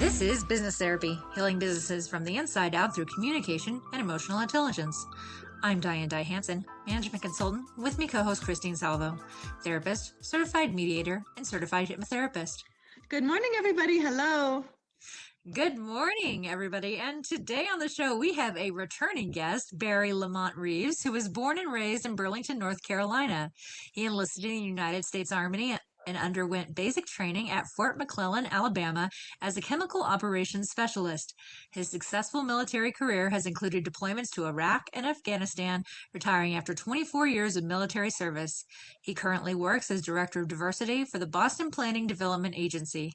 This is Business Therapy, healing businesses from the inside out through communication and emotional intelligence. I'm Diane Dye Hansen, management consultant, with me co-host Christine Salvo, therapist, certified mediator, and certified hypnotherapist. Good morning, everybody. Hello. Good morning, everybody. And today on the show, we have a returning guest, Barry Lamont Reeves, who was born and raised in Burlington, North Carolina. He enlisted in the United States Army and underwent basic training at Fort McClellan, Alabama, as a chemical operations specialist. His successful military career has included deployments to Iraq and Afghanistan, retiring after 24 years of military service. He currently works as Director of Diversity for the Boston Planning Development Agency.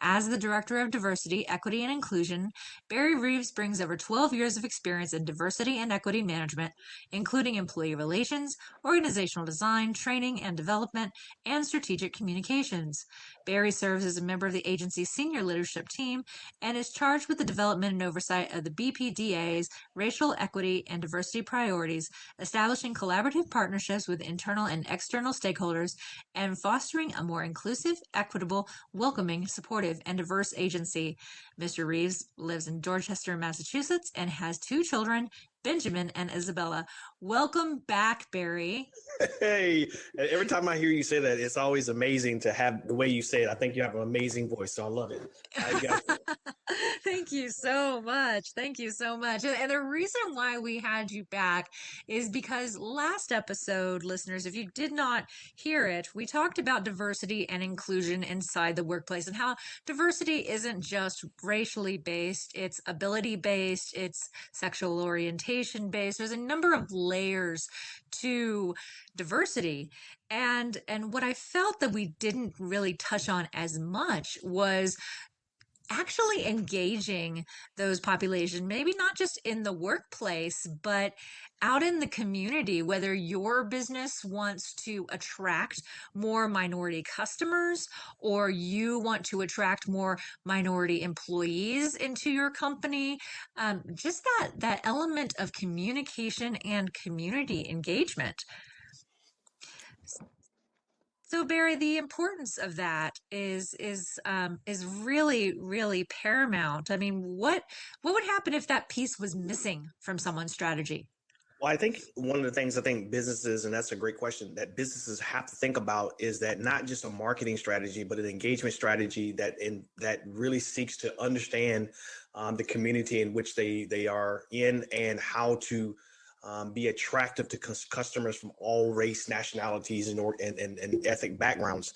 As the Director of Diversity, Equity, and Inclusion, Barry Reaves brings over 12 years of experience in diversity and equity management, including employee relations, organizational design, training and development, and strategic communications. Barry serves as a member of the agency's senior leadership team and is charged with the development and oversight of the BPDA's racial equity and diversity priorities, establishing collaborative partnerships with internal and external stakeholders, and fostering a more inclusive, equitable, welcoming, supportive, and diverse agency. Mr. Reeves lives in Dorchester, Massachusetts, and has two children, Benjamin and Isabella. Welcome back, Barry. Hey, every time I hear you say that, it's always amazing to have the way you say it. I think you have an amazing voice, so I love it. Thank you so much. Thank you so much. And the reason why we had you back is because last episode, listeners, if you did not hear it, we talked about diversity and inclusion inside the workplace and how diversity isn't just racially based, it's ability based, it's sexual orientation based. There's a number of layers to diversity. And what I felt that we didn't really touch on as much was actually engaging those populations, maybe not just in the workplace, but out in the community, whether your business wants to attract more minority customers or you want to attract more minority employees into your company. Just that element of communication and community engagement. So Barry, the importance of that is really paramount. I mean, what would happen if that piece was missing from someone's strategy? Well, I think one of the things I think businesses, and that's a great question, that businesses have to think about is that not just a marketing strategy, but an engagement strategy that really seeks to understand the community in which they are in and how to be attractive to customers from all race, nationalities, and ethnic backgrounds.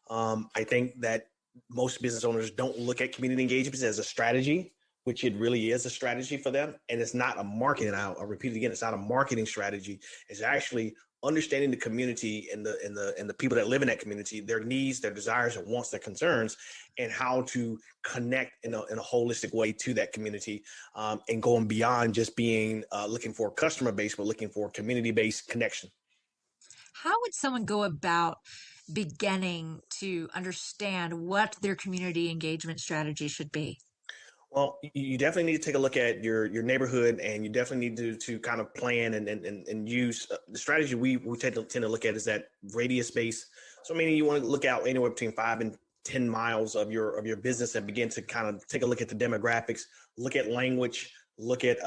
I think that most business owners don't look at community engagement as a strategy, which it really is a strategy for them. And it's not a marketing, I'll repeat it again, it's not a marketing strategy. It's actually understanding the community and the people that live in that community, their needs, their desires, their wants, their concerns, and how to connect in a holistic way to that community, and going beyond just being looking for a customer base, but looking for a community-based connection. How would someone go about beginning to understand what their community engagement strategy should be? Well, you definitely need to take a look at your neighborhood, and you definitely need to kind of plan and use the strategy we tend to look at is that radius base. So meaning you want to look out anywhere between 5 and 10 miles of your business and begin to kind of take a look at the demographics, look at language, look at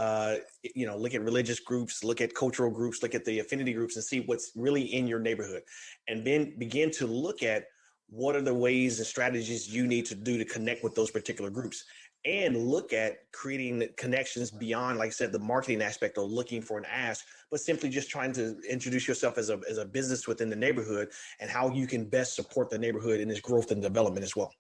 look at religious groups, look at cultural groups, look at the affinity groups, and see what's really in your neighborhood, and then begin to look at what are the ways and strategies you need to do to connect with those particular groups, and look at creating connections beyond, like I said, the marketing aspect of looking for an ask, but simply just trying to introduce yourself as a business within the neighborhood and how you can best support the neighborhood in its growth and development as well.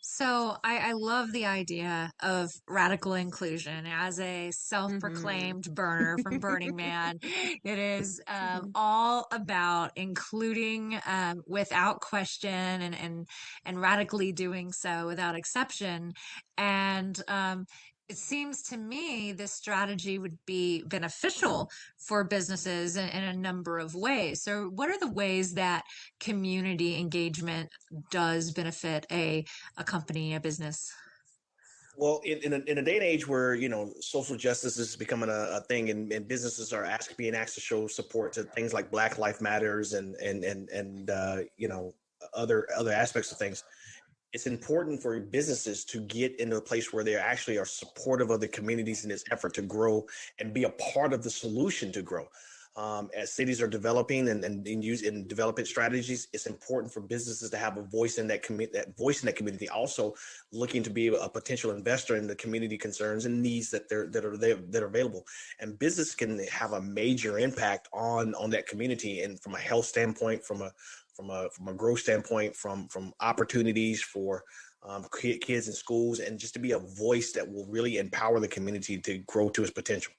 So I love the idea of radical inclusion as a self-proclaimed burner from Burning Man. It is all about including without question and radically doing so without exception. And it seems to me this strategy would be beneficial for businesses in a number of ways. So, what are the ways that community engagement does benefit a company, a business? Well, in a day and age where social justice is becoming a thing, and businesses are being asked to show support to things like Black Lives Matters and other aspects of things, it's important for businesses to get into a place where they actually are supportive of the communities in this effort to grow and be a part of the solution to grow. As cities are developing and use in development strategies, it's important for businesses to have a voice in that community. Also, looking to be a potential investor in the community concerns and needs that are available. And business can have a major impact on that community, and from a health standpoint, from a growth standpoint, from opportunities for kids in schools, and just to be a voice that will really empower the community to grow to its potential.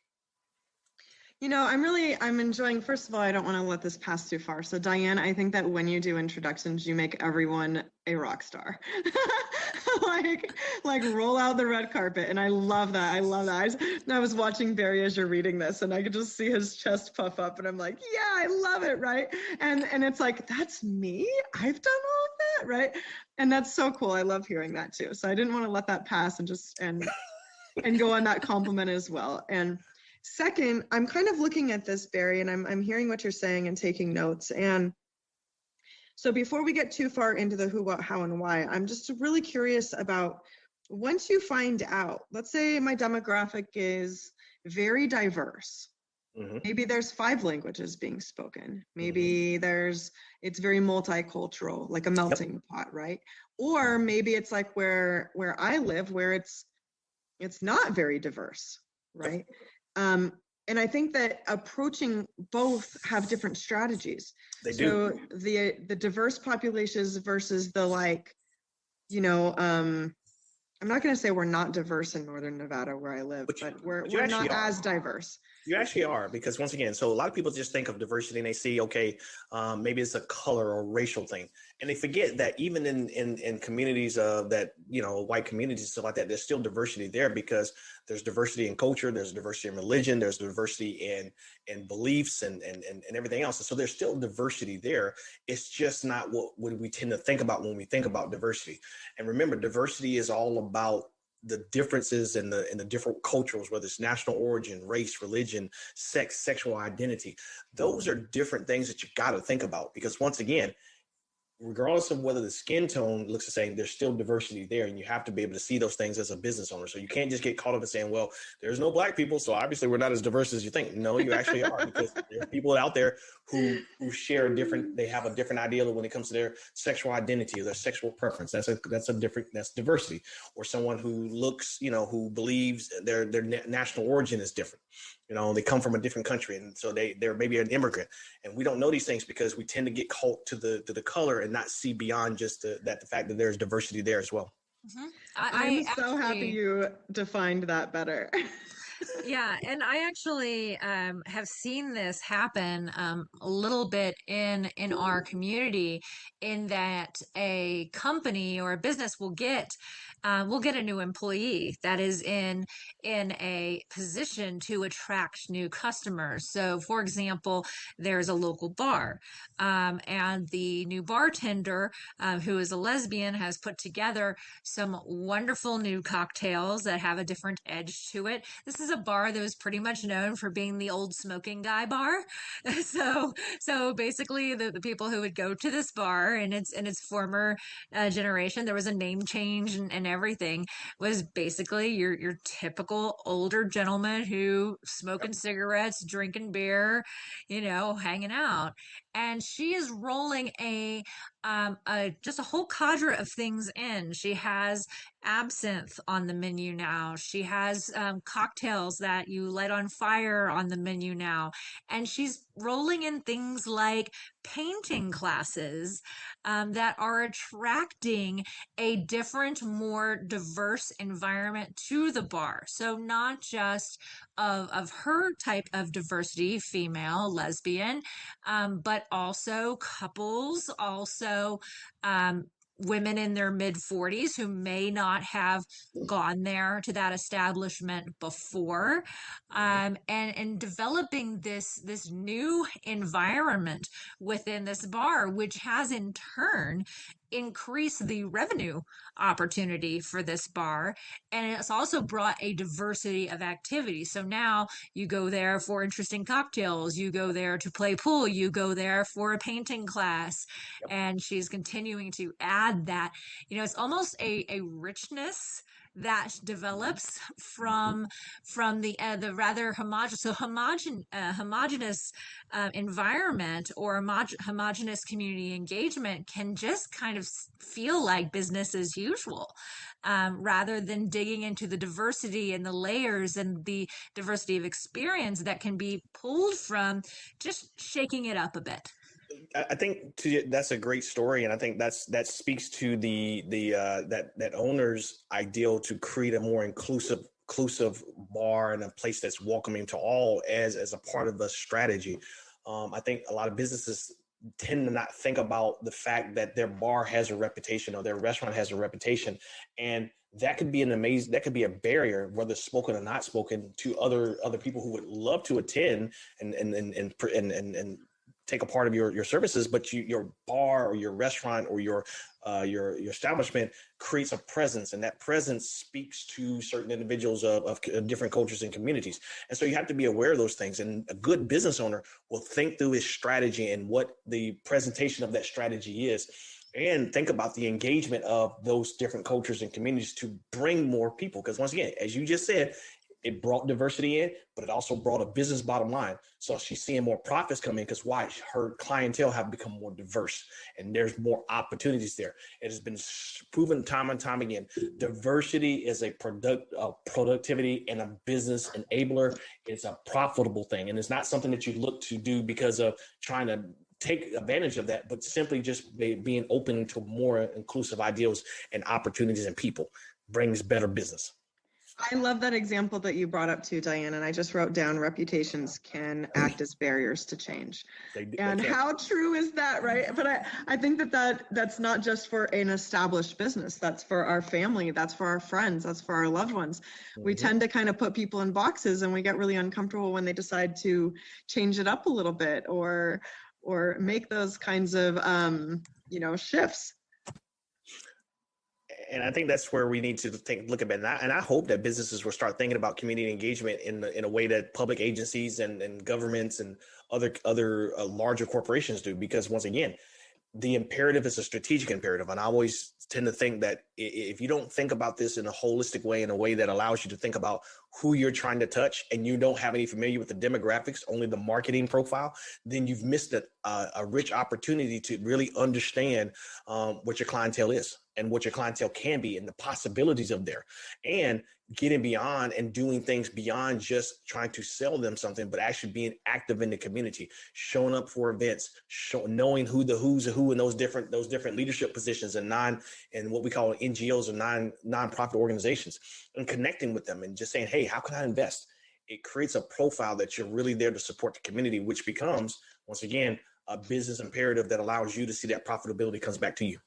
I'm enjoying, first of all, I don't want to let this pass too far. So Diane, I think that when you do introductions, you make everyone a rock star. like roll out the red carpet. And I love that. I was watching Barry as you're reading this, and I could just see his chest puff up, and I'm like, yeah, I love it. Right. And it's like, that's me. I've done all of that. Right. And that's so cool. I love hearing that too. So I didn't want to let that pass and go on that compliment as well. And second, I'm kind of looking at this, Barry, and I'm hearing what you're saying and taking notes. And so before we get too far into the who, what, how, and why, I'm just really curious about, once you find out, let's say my demographic is very diverse. Mm-hmm. Maybe there's 5 languages being spoken. Maybe it's very multicultural, like a melting pot, right? Or maybe it's like where I live, where it's not very diverse, right? And I think that approaching both have different strategies. They do. So the diverse populations versus the I'm not going to say we're not diverse in Northern Nevada where I live, but we're not as diverse. You actually are, because once again, so a lot of people just think of diversity and they see, okay, maybe it's a color or racial thing. And they forget that even in communities that, white communities and stuff like that, there's still diversity there, because there's diversity in culture, there's diversity in religion, there's diversity in beliefs and everything else. And so there's still diversity there. It's just not what we tend to think about when we think about diversity. And remember, diversity is all about the differences in the different cultures, whether it's national origin, race, religion, sex, sexual identity. Those are different things that you got to think about, because once again, regardless of whether the skin tone looks the same, there's still diversity there, and you have to be able to see those things as a business owner. So you can't just get caught up in saying, well, there's no black people, so obviously we're not as diverse as you think. No, you actually are, because there are people out there who share they have a different ideal when it comes to their sexual identity or their sexual preference. That's diversity. Or someone who looks, who believes their national origin is different. They come from a different country, and so they're maybe an immigrant, and we don't know these things because we tend to get caught to the color and not see beyond just the fact that there's diversity there as well. Mm-hmm. I'm so happy you defined that better. Yeah, and I actually have seen this happen a little bit in our community, in that a company or a business will get a new employee that is in a position to attract new customers. So, for example, there's a local bar, and the new bartender, who is a lesbian, has put together some wonderful new cocktails that have a different edge to it. This is a bar that was pretty much known for being the old smoking guy bar. So basically, the people who would go to this bar in its former generation, there was a name change and everything, was basically your typical older gentleman who smoking cigarettes, drinking beer, hanging out. And she is rolling just a whole cadre of things in. She has absinthe on the menu now. She has cocktails that you light on fire on the menu now. And she's rolling in things like painting classes that are attracting a different, more diverse environment to the bar. So not just of her type of diversity, female, lesbian, but also couples, also women in their mid 40s who may not have gone there to that establishment before, and developing this new environment within this bar, which has in turn increase the revenue opportunity for this bar. And it's also brought a diversity of activities. So now you go there for interesting cocktails, you go there to play pool, you go there for a painting class. Yep. And she's continuing to add that. It's almost a richness that develops from the rather homogenous environment or homogenous community engagement can just kind of feel like business as usual, rather than digging into the diversity and the layers and the diversity of experience that can be pulled from just shaking it up a bit. I think that's a great story, and I think that speaks to that owner's ideal to create a more inclusive bar and a place that's welcoming to all as a part of the strategy. I think a lot of businesses tend to not think about the fact that their bar has a reputation or their restaurant has a reputation, and that could be that could be a barrier, whether spoken or not spoken, to other people who would love to attend and take a part of your services, but your bar or your restaurant or your establishment creates a presence, and that presence speaks to certain individuals of different cultures and communities. And so you have to be aware of those things. And a good business owner will think through his strategy and what the presentation of that strategy is, and think about the engagement of those different cultures and communities to bring more people. Because once again, as you just said, it brought diversity in, but it also brought a business bottom line. So she's seeing more profits come in because why? Her clientele have become more diverse and there's more opportunities there. It has been proven time and time again. Diversity is a productivity and a business enabler. It's a profitable thing. And it's not something that you look to do because of trying to take advantage of that, but simply just being open to more inclusive ideals and opportunities and people brings better business. I love that example that you brought up too, Diane, and I just wrote down reputations can act as barriers to change. And how true is that, right? But I think that's not just for an established business. That's for our family. That's for our friends. That's for our loved ones. Mm-hmm. We tend to kind of put people in boxes and we get really uncomfortable when they decide to change it up a little bit or make those kinds of, shifts. And I think that's where we need to look at it. And I hope that businesses will start thinking about community engagement in a way that public agencies and governments and other larger corporations do. Because once again, the imperative is a strategic imperative. And I always tend to think that if you don't think about this in a holistic way, in a way that allows you to think about who you're trying to touch, and you don't have any familiar with the demographics, only the marketing profile, then you've missed a rich opportunity to really understand what your clientele is and what your clientele can be and the possibilities of there, and getting beyond and doing things beyond just trying to sell them something, but actually being active in the community, showing up for events, knowing who the who's who in those different leadership positions and what we call NGOs or non-profit organizations, and connecting with them and just saying, hey, how can I invest? It creates a profile that you're really there to support the community, which becomes, once again, a business imperative that allows you to see that profitability comes back to you.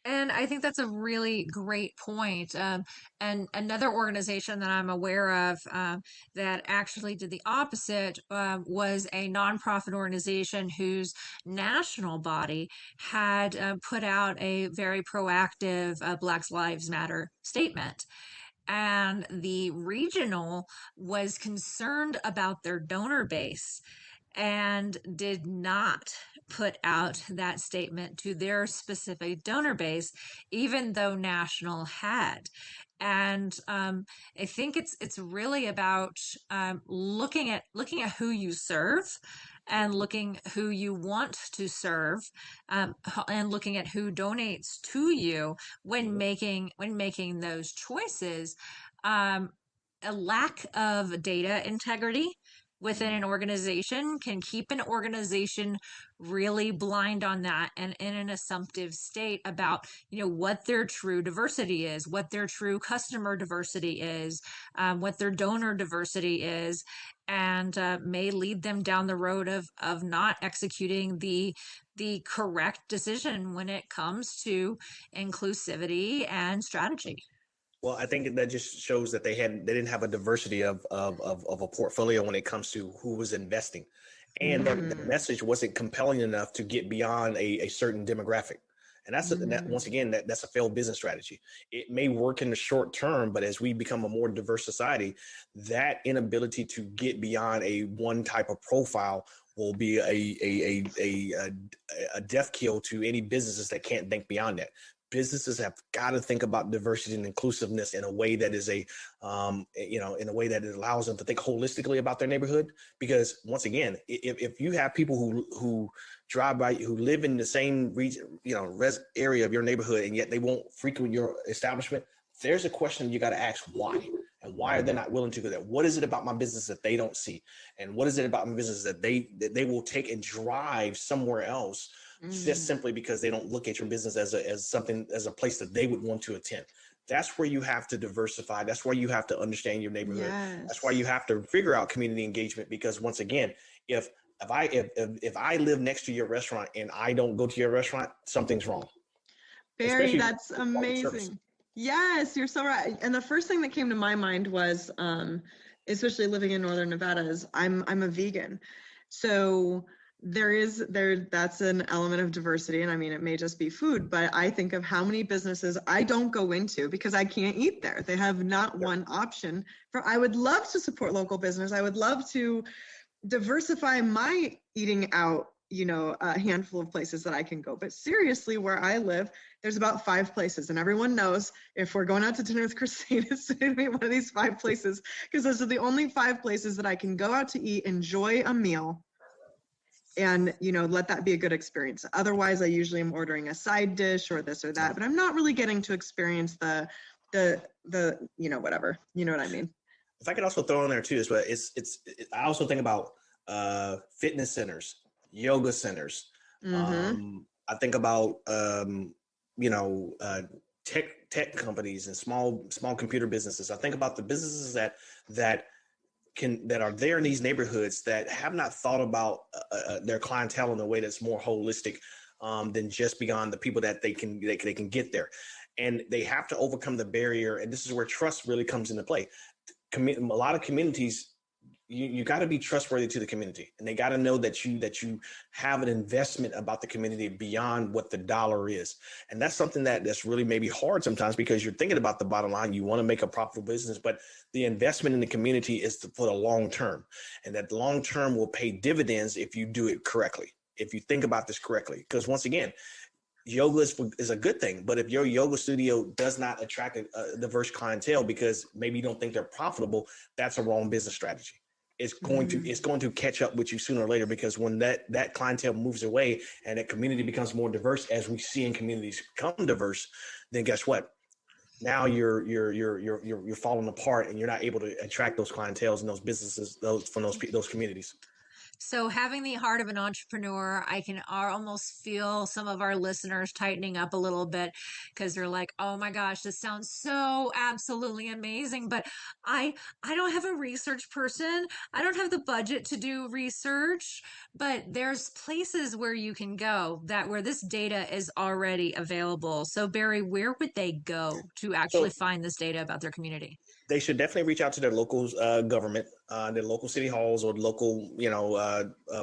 And I think that's a really great point. And another organization that I'm aware of that actually did the opposite was a nonprofit organization whose national body had put out a very proactive Black Lives Matter statement. And the regional was concerned about their donor base and did not put out that statement to their specific donor base, even though national had. And I think it's really about looking at who you serve and looking who you want to serve, and looking at who donates to you when making those choices. A lack of data integrity within an organization can keep an organization really blind on that and in an assumptive state about what their true diversity is, what their true customer diversity is, what their donor diversity is, and may lead them down the road of not executing the correct decision when it comes to inclusivity and strategy. Well, I think that just shows that they didn't have a diversity of a portfolio when it comes to who was investing. and the message wasn't compelling enough to get beyond a certain demographic. And once again, that's a failed business strategy. It may work in the short term, but as we become a more diverse society, that inability to get beyond a one type of profile will be a death kill to any businesses that can't think beyond that. Businesses have got to think about diversity and inclusiveness in a way that is in a way that it allows them to think holistically about their neighborhood. Because once again, if you have people who drive by, who live in the same region, area of your neighborhood, and yet they won't frequent your establishment, there's a question you got to ask: why? And why are they not willing to go there? What is it about my business that they don't see? And what is it about my business that they will take and drive somewhere else? Just simply because they don't look at your business as a place that they would want to attend. That's where you have to diversify. That's where you have to understand your neighborhood. Yes. That's why you have to figure out community engagement, because once again, if I live next to your restaurant and I don't go to your restaurant, something's wrong. Barry, that's amazing. Yes, you're so right. And the first thing that came to my mind was, especially living in Northern Nevada, is I'm a vegan. So that's an element of diversity. And I mean, it may just be food, but I think of how many businesses I don't go into because I can't eat there. They have not one option. I would love to support local business. I would love to diversify my eating out, a handful of places that I can go. But seriously, where I live, there's about 5 places, and everyone knows if we're going out to dinner with Christine, it's going to be one of these 5 places, because those are the only 5 places that I can go out to eat, enjoy a meal, and let that be a good experience. Otherwise, I usually am ordering a side dish or this or that, but I'm not really getting to experience the whatever. You know what I mean? If I could also throw in there too, but I also think about fitness centers, yoga centers. I think about tech companies and small computer businesses. I think about the businesses that are there in these neighborhoods that have not thought about their clientele in a way that's more holistic than just beyond the people that they can get there. And they have to overcome the barrier. And this is where trust really comes into play. A lot of communities, you got to be trustworthy to the community, and they got to know that you have an investment about the community beyond what the dollar is. And that's something that's really maybe hard sometimes, because you're thinking about the bottom line. You want to make a profitable business, but the investment in the community is for the long term, and that long term will pay dividends if you do it correctly, if you think about this correctly. Because once again, yoga is a good thing, but if your yoga studio does not attract a diverse clientele because maybe you don't think they're profitable, that's a wrong business strategy. It's going to catch up with you sooner or later, because when that clientele moves away and that community becomes more diverse, as we see in communities become diverse, then guess what? Now you're falling apart, and you're not able to attract those clienteles and those businesses from those communities. So having the heart of an entrepreneur, I can almost feel some of our listeners tightening up a little bit, because they're like, oh my gosh, this sounds so absolutely amazing. But I don't have a research person. I don't have the budget to do research, but there's places where you can go where this data is already available. So Barry, where would they go to actually find this data about their community? They should definitely reach out to their local government, their local city halls, or local,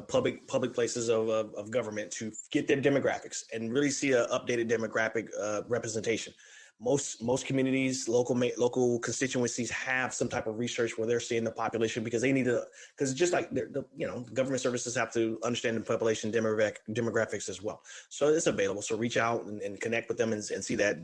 public places of government, to get their demographics and really see an updated demographic representation. Most communities, local constituencies have some type of research where they're seeing the population, because they need to, because just like government services have to understand the population demographics as well. So it's available. So reach out and connect with them and see that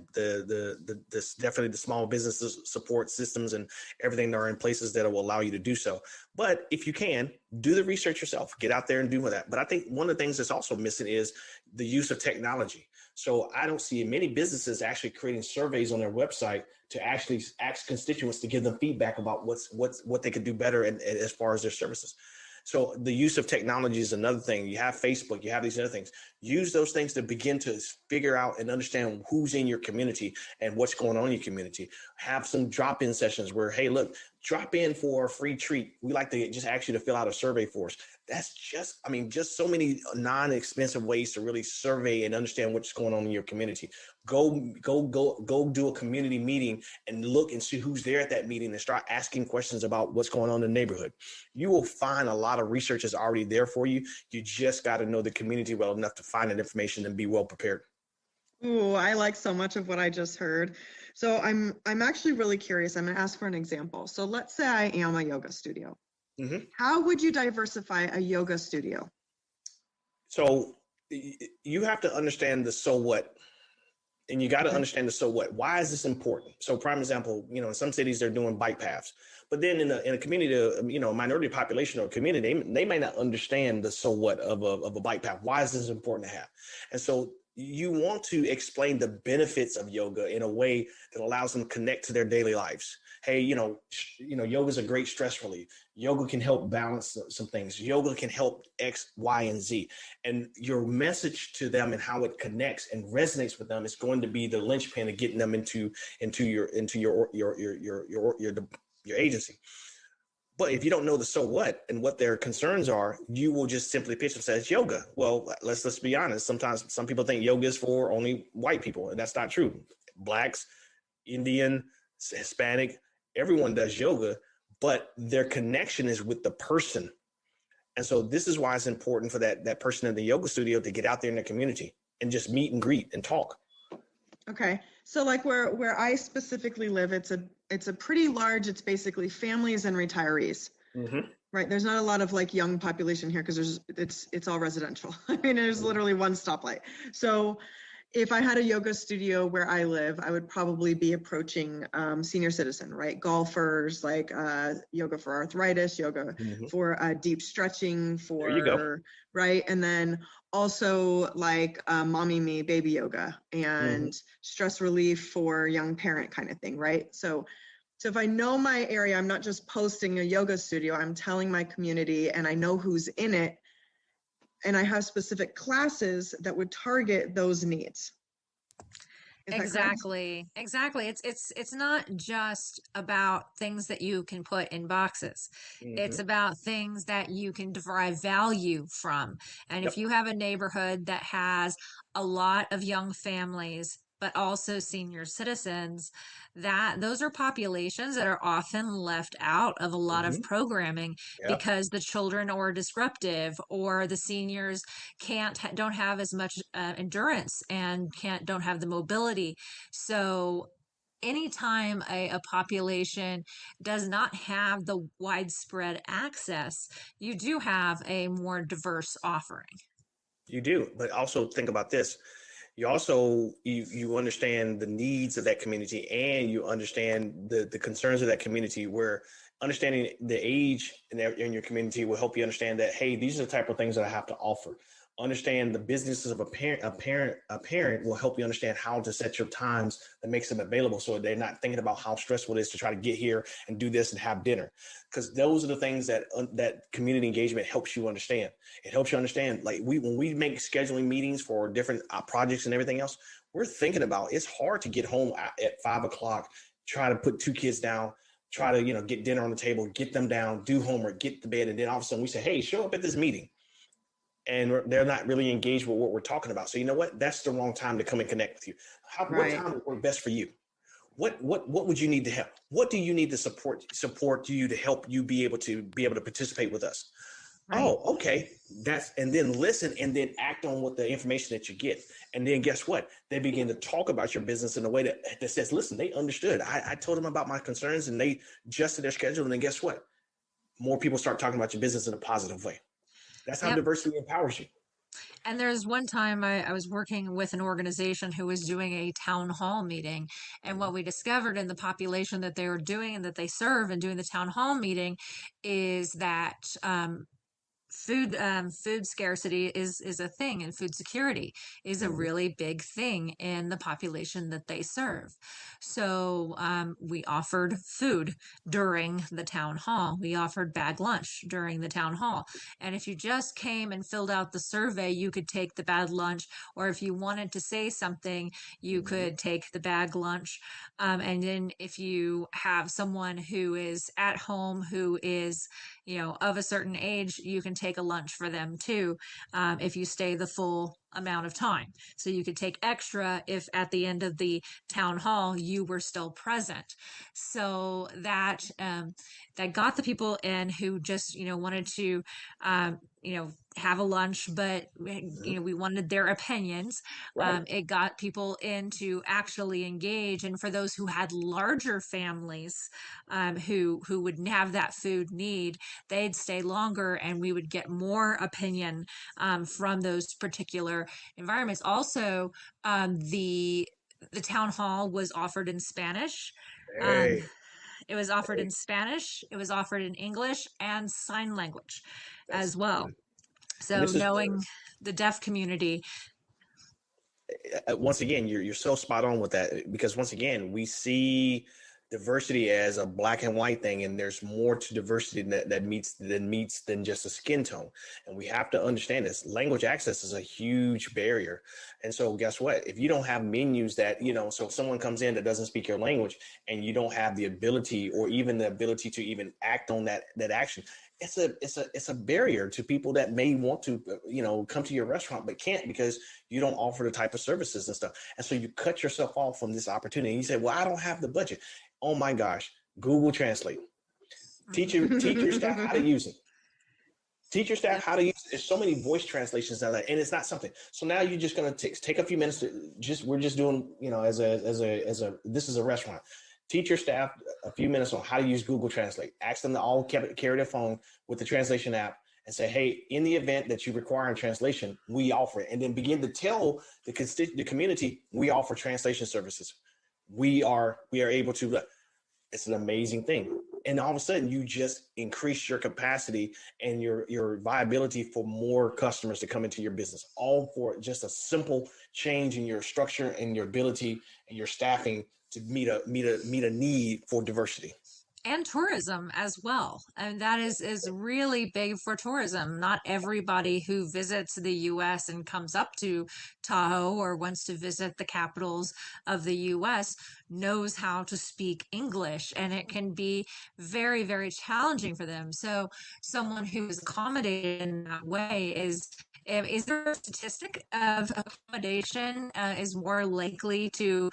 definitely the small businesses support systems and everything that are in places that will allow you to do so. But if you can, do the research yourself, get out there and do that. But I think one of the things that's also missing is the use of technology. So I don't see many businesses actually creating surveys on their website to actually ask constituents to give them feedback about what they could do better as far as their services. So the use of technology is another thing. You have Facebook, you have these other things. Use those things to begin to figure out and understand who's in your community and what's going on in your community. Have some drop-in sessions where, hey, look, drop in for a free treat. We like to just ask you to fill out a survey for us. That's just, just so many non-expensive ways to really survey and understand what's going on in your community. Go do a community meeting and look and see who's there at that meeting and start asking questions about what's going on in the neighborhood. You will find a lot of research is already there for you. You just got to know the community well enough to find that information and be well prepared. Ooh, I like so much of what I just heard. So I'm actually really curious. I'm going to ask for an example. So let's say I am a yoga studio. Mm-hmm. How would you diversify a yoga studio? So you have to understand the so what, and you got to understand the so what. Why is this important? So prime example, in some cities they're doing bike paths, but then in a community, minority population or community, they may not understand the so what of a bike path. Why is this important to have? And so you want to explain the benefits of yoga in a way that allows them to connect to their daily lives. Hey, yoga is a great stress relief. Yoga can help balance some things. Yoga can help X, Y, and Z. And your message to them and how it connects and resonates with them is going to be the linchpin of getting them into your agency. But if you don't know the so what and what their concerns are, you will just simply pitch them as yoga. Well, let's be honest. Sometimes some people think yoga is for only white people, and that's not true. Blacks, Indian, Hispanic, everyone does yoga, but their connection is with the person. And so this is why it's important for that person in the yoga studio to get out there in the community and just meet and greet and talk. Okay. So like where I specifically live, it's a pretty large, it's basically families and retirees. Mm-hmm. Right. There's not a lot of like young population here because it's all residential. I mean, there's literally one stoplight. So if I had a yoga studio where I live, I would probably be approaching senior citizen, right? Golfers, like yoga for arthritis, yoga for deep stretching, for, right? And then also like mommy me baby yoga and stress relief for young parent kind of thing, right? So if I know my area, I'm not just posting a yoga studio, I'm telling my community and I know who's in it. And I have specific classes that would target those needs. Exactly. It's not just about things that you can put in boxes. It's about things that you can derive value from. And if you have a neighborhood that has a lot of young families, but also senior citizens, those are populations that are often left out of a lot of programming because the children are disruptive or the seniors don't have as much endurance and don't have the mobility. So anytime a population does not have the widespread access, you do have a more diverse offering. You do, but also think about this. You also, you understand the needs of that community and you understand the concerns of that community, where understanding the age in your community will help you understand that, hey, these are the type of things that I have to offer. Understand the businesses of a parent will help you understand how to set your times that makes them available so they're not thinking about how stressful it is to try to get here and do this and have dinner. Because those are the things that community engagement helps you understand. It helps you understand, like when we make scheduling meetings for different projects and everything else, we're thinking about it's hard to get home at 5 o'clock, try to put 2 kids down, try to get dinner on the table, get them down, do homework, get to bed, and then all of a sudden we say, hey, show up at this meeting. And they're not really engaged with what we're talking about. So you know what? That's the wrong time to come and connect with you. What time would work best for you? What would you need to help? What do you need to support you to help you be able to participate with us? Right. Oh, okay. And then listen and then act on what the information that you get. And then guess what? They begin to talk about your business in a way that says, listen, they understood. I told them about my concerns and they adjusted their schedule. And then guess what? More people start talking about your business in a positive way. That's how diversity empowers you. And there's one time I was working with an organization who was doing a town hall meeting. And what we discovered in the population that they were doing and that they serve and doing the town hall meeting is that food scarcity is a thing, and food security is a really big thing in the population that they serve. So we offered food during the town hall. We offered bag lunch during the town hall. And if you just came and filled out the survey, you could take the bag lunch, or if you wanted to say something, you could take the bag lunch. And then if you have someone who is at home who is, of a certain age, you can take a lunch for them too, if you stay the full amount of time. So you could take extra if at the end of the town hall you were still present. So that got the people in who just wanted to have a lunch, but we wanted their opinions. Right. It got people in to actually engage, and for those who had larger families, who would have that food need, they'd stay longer, and we would get more opinion from those particular environments. Also, the town hall was offered in Spanish. Um, Hey, it was offered in Spanish. It was offered in English and sign language that's as well. good. And So this is knowing the deaf community. once again, you're so spot on with that, because once again, we see diversity as a black and white thing, and there's more to diversity that meets than just a skin tone. And we have to understand this. Language access is a huge barrier. And so guess what? If you don't have menus that, so if someone comes in that doesn't speak your language, and you don't have the ability, or even the ability to even act on that action, it's a barrier to people that may want to come to your restaurant but can't, because you don't offer the type of services and stuff. And so you cut yourself off from this opportunity. You say, well, I don't have the budget. Oh my gosh, Google Translate. Teach your staff how to use it. Teach your staff how to use it. There's so many voice translations out there, and it's not something. So now you're just going to take a few minutes we're just doing, this is a restaurant. Teach your staff a few minutes on how to use Google Translate. Ask them to all carry their phone with the translation app, and say, hey, in the event that you require a translation, we offer it. And then begin to tell the community, we offer translation services. We are able to. It's an amazing thing. And all of a sudden, you just increase your capacity and your viability for more customers to come into your business, all for just a simple change in your structure and your ability and your staffing to meet a need for diversity. And tourism as well. And that is really big for tourism. Not everybody who visits the US and comes up to Tahoe or wants to visit the capitals of the US knows how to speak English, and it can be very, very challenging for them. So someone who is accommodated in that way is there a statistic of accommodation is more likely to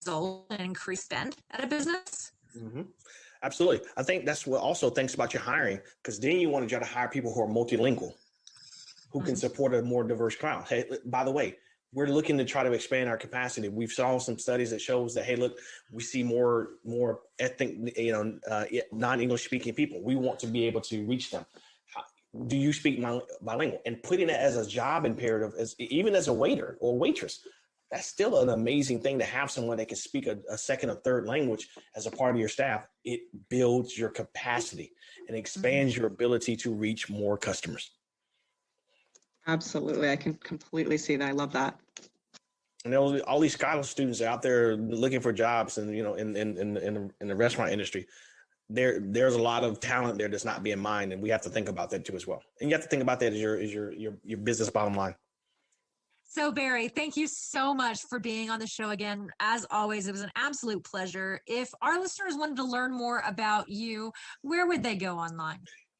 result in increased spend at a business? Mm-hmm. Absolutely. I think that's what also thinks about your hiring, because then you want to try to hire people who are multilingual, who can support a more diverse crowd. Hey, by the way, we're looking to try to expand our capacity. We've saw some studies that shows that, hey, look, we see more ethnic, non-English speaking people. We want to be able to reach them. Do you speak bilingual? And putting it as a job imperative, even as a waiter or waitress, that's still an amazing thing to have someone that can speak a second or third language as a part of your staff. It builds your capacity and expands your ability to reach more customers. Absolutely. I can completely see that. I love that. And all these college students out there looking for jobs, and in the restaurant industry, there's a lot of talent there that's not being mined, and we have to think about that too as well. And you have to think about that as your business bottom line. So Barry, thank you so much for being on the show again. As always, it was an absolute pleasure. If our listeners wanted to learn more about you, where would they go online?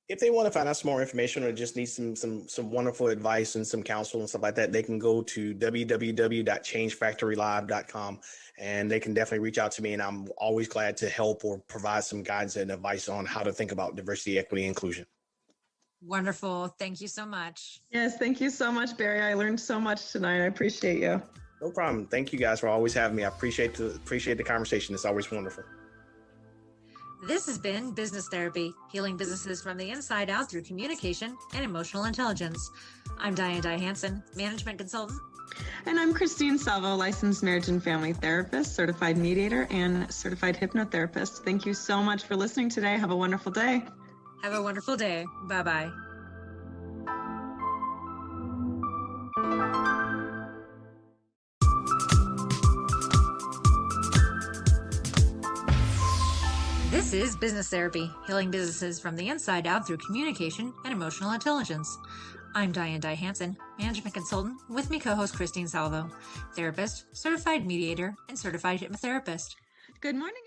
If they want to find out some more information, or just need some wonderful advice and some counsel and stuff like that, they can go to www.changefactorylive.com, and they can definitely reach out to me. And I'm always glad to help or provide some guidance and advice on how to think about diversity, equity, and inclusion. Wonderful. Thank you so much. Yes, thank you so much, Barry. I learned so much tonight. I appreciate you. No problem. Thank you guys for always having me. I appreciate the conversation. It's always wonderful. This has been Business Therapy, healing businesses from the inside out through communication and emotional intelligence. I'm Diane Dye Hansen, management consultant. And I'm Christine Salvo, licensed marriage and family therapist, certified mediator, and certified hypnotherapist. Thank you so much for listening today. Have a wonderful day. Have a wonderful day. Bye-bye. This is Business Therapy, healing businesses from the inside out through communication and emotional intelligence. I'm Diane Dye Hansen, management consultant, with me co-host Christine Salvo, therapist, certified mediator, and certified hypnotherapist. Good morning.